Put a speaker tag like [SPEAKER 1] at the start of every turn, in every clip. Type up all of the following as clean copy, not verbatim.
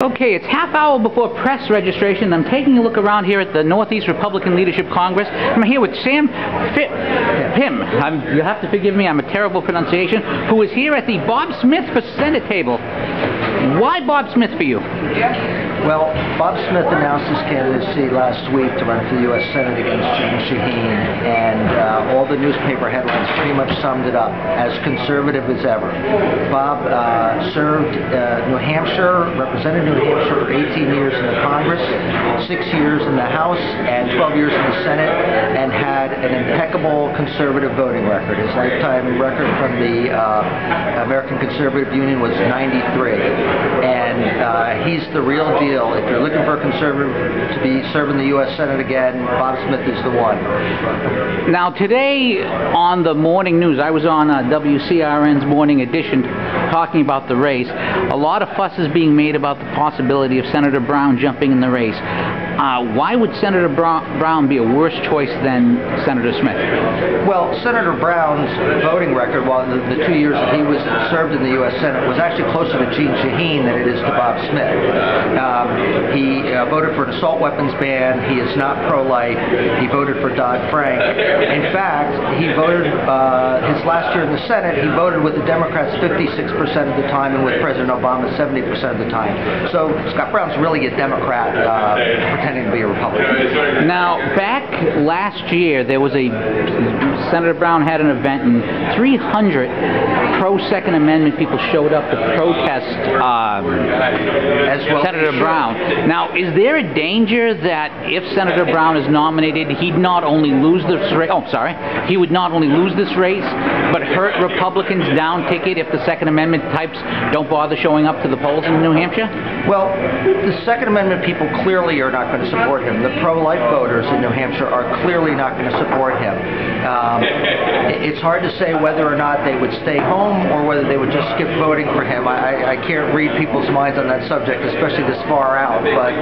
[SPEAKER 1] Okay, it's half hour before press registration. I'm taking a look around here at the Northeast Republican Leadership Congress. I'm here with Sam Pim. You'll have to forgive me, I'm a terrible pronunciation, who is here at the Bob Smith for Senate table. Why Bob Smith for you?
[SPEAKER 2] Well, Bob Smith announced his candidacy last week to run for the U.S. Senate against Gene Shaheen, and all the newspaper headlines pretty much summed it up: as conservative as ever. Bob served New Hampshire, represented New Hampshire for 18 years in the Congress, 6 years in the House, and 12 years in the Senate, and had an impeccable conservative voting record. His lifetime record from the American Conservative Union was 93, and he's the real deal. If you're looking for a conservative to be serving the U.S. Senate again, Bob Smith is the one.
[SPEAKER 1] Now, today on the morning news, I was on WCRN's Morning Edition talking about the race. A lot of fuss is being made about the possibility of Senator Brown jumping in the race. Why would Senator Brown be a worse choice than Senator Smith?
[SPEAKER 2] Well, Senator Brown's voting record, while the 2 years that he served in the U.S. Senate, was actually closer to Gene Shaheen than it is to Bob Smith. He voted for an assault weapons ban. He is not pro-life. He voted for Dodd-Frank. In fact, he voted his last year in the Senate, he voted with the Democrats 56% of the time and with President Obama 70% of the time. So Scott Brown's really a Democrat pretending to be a Republican.
[SPEAKER 1] Now, back last year, there was Senator Brown had an event, and 300 pro-Second Amendment people showed up to protest Senator Brown. Now, is there a danger that if Senator Brown is nominated, he'd not only lose this race, he would not only lose this race, but hurt Republicans down ticket if the Second Amendment types don't bother showing up to the polls in New Hampshire?
[SPEAKER 2] Well, the Second Amendment people clearly are not going to support him. The pro-life voters in New Hampshire are clearly not going to support him. It's hard to say whether or not they would stay home or whether they would just skip voting for him. I can't read people's minds on that subject, especially this far out, but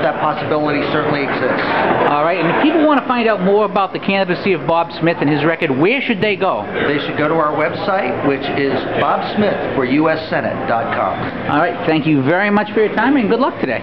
[SPEAKER 2] that possibility certainly exists.
[SPEAKER 1] All right, and if people want to find out more about the candidacy of Bob Smith and his record, where should they go?
[SPEAKER 2] They should go to our website, which is bobsmithforuSsenate.com.
[SPEAKER 1] All right, thank you very much for your time, and good luck today.